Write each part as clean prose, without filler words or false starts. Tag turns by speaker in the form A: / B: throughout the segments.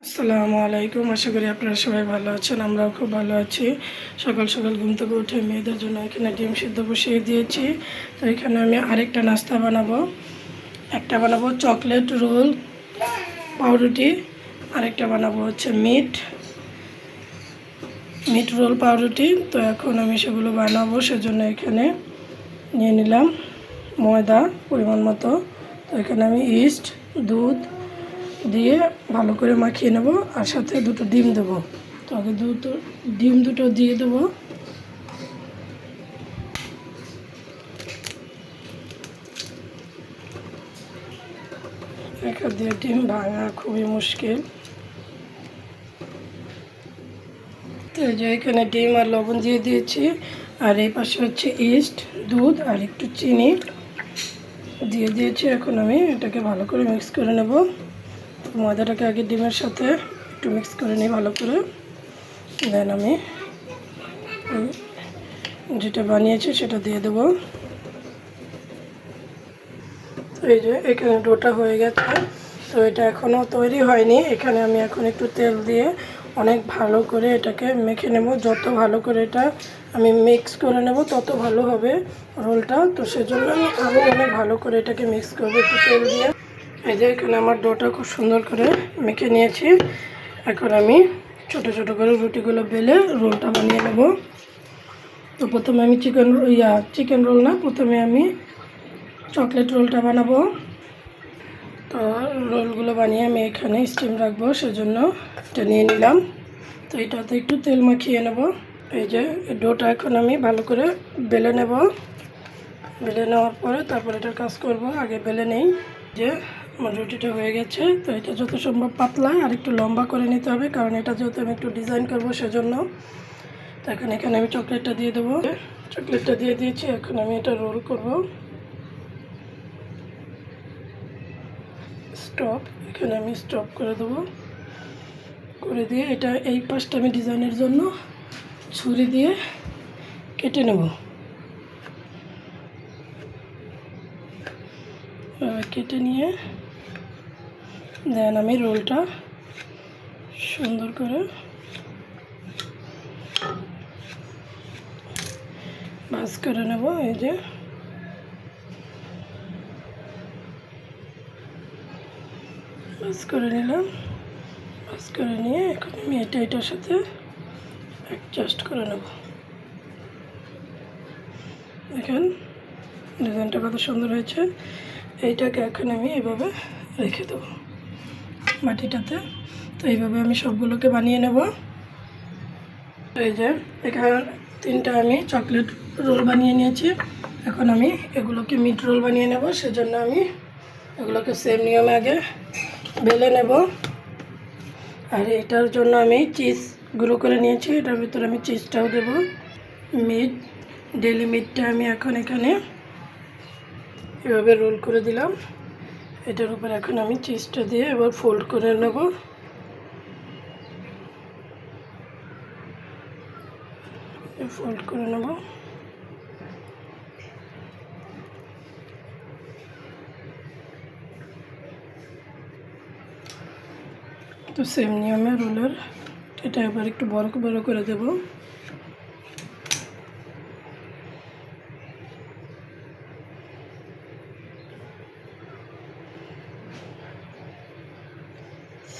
A: আসসালামু আলাইকুম। আশা করি আপনারা সবাই ভালো আছেন। আমরাও খুব ভালো আছি। সকাল সকাল ঘুম থেকে উঠে মেয়েদের জন্য এখানে ডিম সিদ্ধ বসিয়ে দিয়েছি। তো এখানে আমি আরেকটা নাস্তা বানাবো। একটা বানাবো চকলেট রোল পাউরুটি, আরেকটা বানাবো হচ্ছে মিট রোল পাউরুটি। তো এখন আমি সেগুলো বানাবো, সেজন্য এখানে নিয়ে নিলাম ময়দা পরিমাণ মতো। তো এখানে আমি ইস্ট, দুধ দিয়ে ভালো করে মাখিয়ে নেব, আর সাথে দুটো ডিম দেবো। তো আগে ডিম দুটো দিয়ে দেবো। এক হাত দিয়ে ডিম ভাঙা খুবই মুশকিল। তো এই যে এখানে ডিম আর লবণ দিয়ে দিয়েছি, আর এই পাশে হচ্ছে ইস্ট, দুধ আর একটু চিনি দিয়ে দিয়েছি। এখন আমি এটাকে ভালো করে মিক্স করে নেব। ময়দাটাকে আগে ডিমের সাথে একটু মিক্স করে নিই ভালো করে, দেন আমি যেটা বানিয়েছি সেটা দিয়ে দেবো। তো এই যে এখানে ডোটা হয়ে গেছে। তো এটা এখনও তৈরি হয়নি। এখানে আমি এখন একটু তেল দিয়ে অনেক ভালো করে এটাকে মেখে নেব। যত ভালো করে এটা আমি মিক্স করে নেব তত ভালো হবে রোলটা। তো সেজন্য আমি আরও অনেক ভালো করে এটাকে মিক্স করবো একটু তেল দিয়ে। এই যে এখানে আমার ডোটা খুব সুন্দর করে মেখে নিয়েছি। এখন আমি ছোট ছোট করে রুটিগুলো বেলে রোলটা বানিয়ে নেব। তো প্রথমে আমি চিকেন রোল না, প্রথমে আমি চকলেট রোলটা বানাবো। তো রোলগুলো বানিয়ে আমি এখানে স্টিম রাখবো, সেজন্য এটা নিয়ে নিলাম। তো এটাতে একটু তেল মাখিয়ে নেব। এই যে ডোটা এখন আমি ভালো করে বেলে নেব। বেলে নেওয়ার পরে তারপর এটার কাজ করব। আগে বেলে নেই। যে আমার রুটিটা হয়ে গেছে। তো এটা যত সম্ভব পাতলা আর একটু লম্বা করে নিতে হবে, কারণ এটা যেহেতু আমি একটু ডিজাইন করব সেজন্য। তো এখন এখানে আমি চকলেটটা দিয়ে দেবো। চকলেটটা দিয়ে দিয়েছি। এখন আমি এটা রোল করব। স্টপ, এখানে আমি স্টপ করে দেবো। করে দিয়ে এটা এই পাশটা আমি ডিজাইনের জন্য ছুরি দিয়ে কেটে নেব। কেটে নিয়ে দেন আমি রোলটা সুন্দর করে ভাজ করে নেব। এই যে ভাজ করে নিলাম। ভাজ করে নিয়ে এখন আমি এটার সাথে অ্যাডজাস্ট করে নেব। দেখেন ডিজাইনটা কত সুন্দর হয়েছে। এইটাকে এখন আমি এভাবে রেখে দেবো বাটিটাতে। তো এইভাবে আমি সবগুলোকে বানিয়ে নেব। এই যে এখানে 3টা আমি চকলেট রোল বানিয়ে নিয়েছি। এখন আমি এগুলোকে মিট রোল বানিয়ে নেব। সেজন্য আমি এগুলোকে সেম নিয়মে আগে বেলে নেব। আর এটার জন্য আমি চিজ গুঁড়ো করে নিয়েছি। এটার ভিতরে আমি চিজটাও দেব। ডেলি মিটটা আমি এখন এখানে এভাবে রোল করে দিলাম। এটার উপর এখন আমি চিজটা দিয়ে এবার ফোল্ড করে নেব। ফোল্ড করে নেব। তো সেম নিয়মে রোলের এটা এবার একটু বড় করে দেব।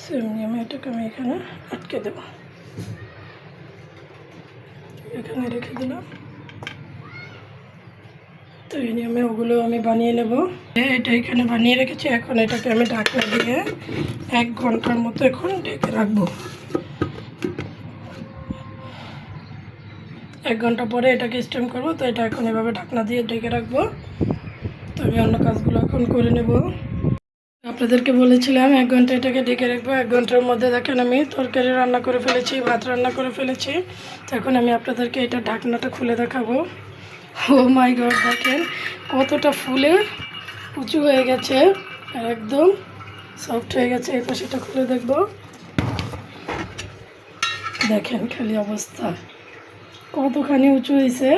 A: সেম নিয়মে এটাকে আমি এখানে আটকে দেব। এখানে রেখে দিলাম। তো এই নিয়মে ওগুলো আমি বানিয়ে নেব। এটা এখানে বানিয়ে রেখেছি। এখন এটাকে আমি ঢাকনা দিয়ে 1 ঘন্টার মতো এখন ঢেকে রাখবো। 1 ঘন্টা পরে এটাকে স্টিম করব। তো এটা এখন এভাবে ঢাকনা দিয়ে ঢেকে রাখবো। তো আমি অন্য কাজগুলো এখন করে নেব। আপনাদেরকে বলেছিলাম 1 ঘন্টা এটাকে ঢেকে রাখবো। 1 ঘন্টার মধ্যে দেখেন আমি তরকারি রান্না করে ফেলেছি, ভাত রান্না করে ফেলেছি। তো এখন আমি আপনাদেরকে এটা ঢাকনাটা খুলে দেখাবো। ও মাই গড, দেখেন কতটা ফুলে উঁচু হয়ে গেছে আর একদম সফট হয়ে গেছে। এই পাশেটা খুলে দেখব। দেখেন খালি অবস্থা কতখানি উঁচু হয়েছে।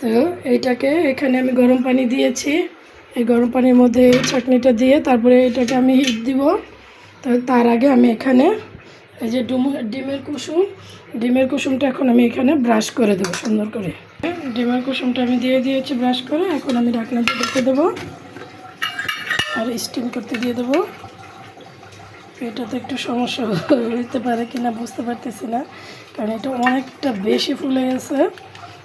A: তো এইটাকে এখানে আমি গরম পানি দিয়েছি। এই গরম পানির মধ্যে এই চাটনিটা দিয়ে তারপরে এটাকে আমি হিট দিব। তো তার আগে আমি এখানে এই যে ডিমের কুসুমটা এখন আমি এখানে ব্রাশ করে দেবো সুন্দর করে। ডিমের কুসুমটা আমি দিয়ে দিয়েছি ব্রাশ করে। এখন আমি ঢাকনা দিয়ে ঢেকে দেবো আর স্টিম করতে দিয়ে দেবো। এটাতে একটু সমস্যা হইতে পারে কিনা বুঝতে পারতেছি না, কারণ এটা অনেকটা বেশি ফুলে গেছে।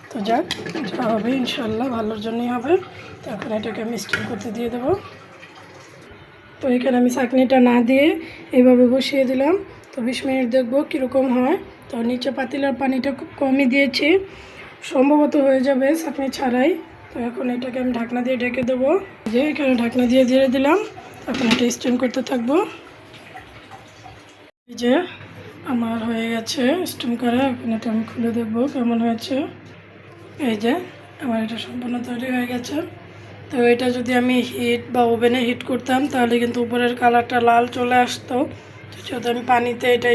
A: তো যাক, যা হবে ইনশাল্লাহ ভালোর জন্যই হবে। তো এখন এটাকে আমি স্টিম করতে দিয়ে দেবো। তো এখানে আমি ছাঁকনিটা না দিয়ে এইভাবে বসিয়ে দিলাম। তো 20 মিনিট দেখবো কীরকম হয়। তো নিচে পাতিলার পানিটা খুব কমই দিয়েছি, সম্ভবত হয়ে যাবে ছাঁকনি ছাড়াই। তো এখন এটাকে আমি ঢাকনা দিয়ে ঢেকে দেবো। যে এখানে ঢাকনা দিয়ে দিলাম। এখন এটা স্টিম করতে থাকবো। এই যে আমার হয়ে গেছে স্টিম করা। এখন এটা আমি খুলে দেখবো কেমন হয়েছে। এই যে আমার এটা সম্পূর্ণ তৈরি হয়ে গেছে। তো এটা যদি আমি হিট বা ওভেনে হিট করতাম তাহলে কিন্তু উপরের কালারটা লাল চলে আসতো। যেহেতু আমি পানিতে এটা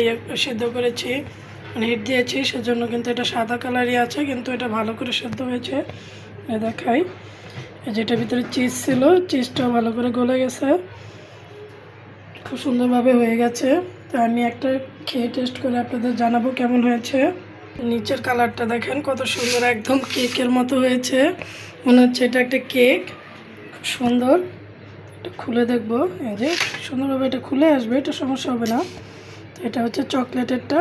A: সেদ্ধ করেছি, মানে হিট দিয়েছি, সেজন্য কিন্তু এটা সাদা কালারই আছে, কিন্তু এটা ভালো করে সেদ্ধ হয়েছে। দেখাই, যেটা ভিতরে চিজ ছিল, চিজটাও ভালো করে গলে গেছে, খুব সুন্দরভাবে হয়ে গেছে। তো আমি একটা খেয়ে টেস্ট করে আপনাদের জানাবো কেমন হয়েছে। নিচের কালারটা দেখেন কত সুন্দর, একদম কেকের মতো হয়েছে, মনে হচ্ছে এটা একটা কেক। খুব সুন্দর। এটা খুলে দেখবো। এই যে সুন্দরভাবে এটা খুলে আসবে, এটা সমস্যা হবে না। তো এটা হচ্ছে চকলেটেরটা।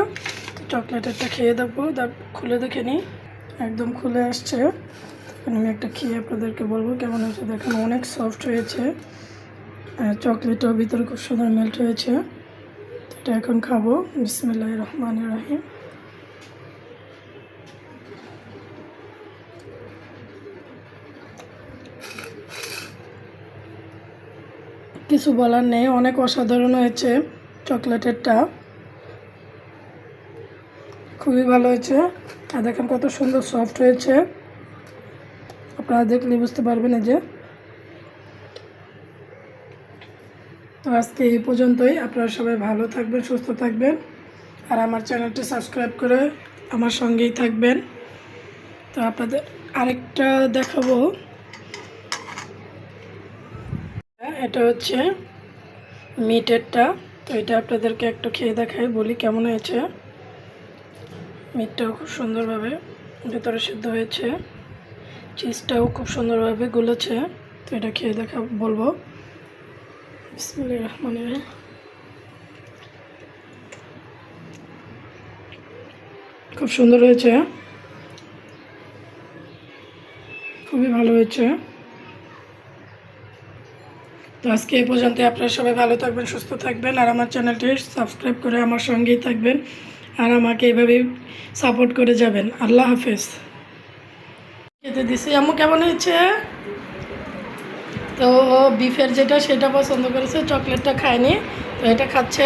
A: তো চকলেটেরটা খেয়ে দেখবো, খুলে দেখে নিই। একদম খুলে আসছে। তখন আমি একটা খেয়ে আপনাদেরকে বলবো কেমন হয়েছে। দেখেন অনেক সফট হয়েছে, চকলেটও ভিতরে খুব সুন্দর মেল্ট হয়েছে। এটা এখন খাবো। বিসমিল্লাহির রহমানির রহিম। কিছু বলার নেই, অনেক অসাধারণ হয়েছে। চকলেটেরটা খুবই ভালো হয়েছে। আর দেখেন কত সুন্দর সফট হয়েছে, আপনারা দেখলে বুঝতে পারবেন। এই যে, তো আজকে এই পর্যন্তই। আপনারা সবাই ভালো থাকবেন, সুস্থ থাকবেন, আর আমার চ্যানেলটি সাবস্ক্রাইব করে আমার সঙ্গেই থাকবেন। তো আপনাদের আরেকটা দেখাবো। এটা হচ্ছে মিটেরটা। তো এটা আপনাদেরকে একটু খেয়ে দেখাই, বলি কেমন হয়েছে। মিটটাও খুব সুন্দরভাবে ভেতরে সিদ্ধ হয়েছে, চিজটাও খুব সুন্দরভাবে গলেছে। তো এটা খেয়ে দেখা বলবো। বিসমিল্লাহির রহমানির রহিম। খুব সুন্দর হয়েছে, খুবই ভালো হয়েছে। তো আজকে এই পর্যন্ত। আপনারা সবাই ভালো থাকবেন, সুস্থ থাকবেন, আর আমার চ্যানেলটি সাবস্ক্রাইব করে আমার সঙ্গেই থাকবেন, আর আমাকে এইভাবেই সাপোর্ট করে যাবেন। আল্লাহ হাফেজ। খেতে দিছি। আম্মু কেমন হয়েছে? তো বিফের যেটা সেটা পছন্দ করেছে, চকলেটটা খায়নি, তো এটা খাচ্ছে।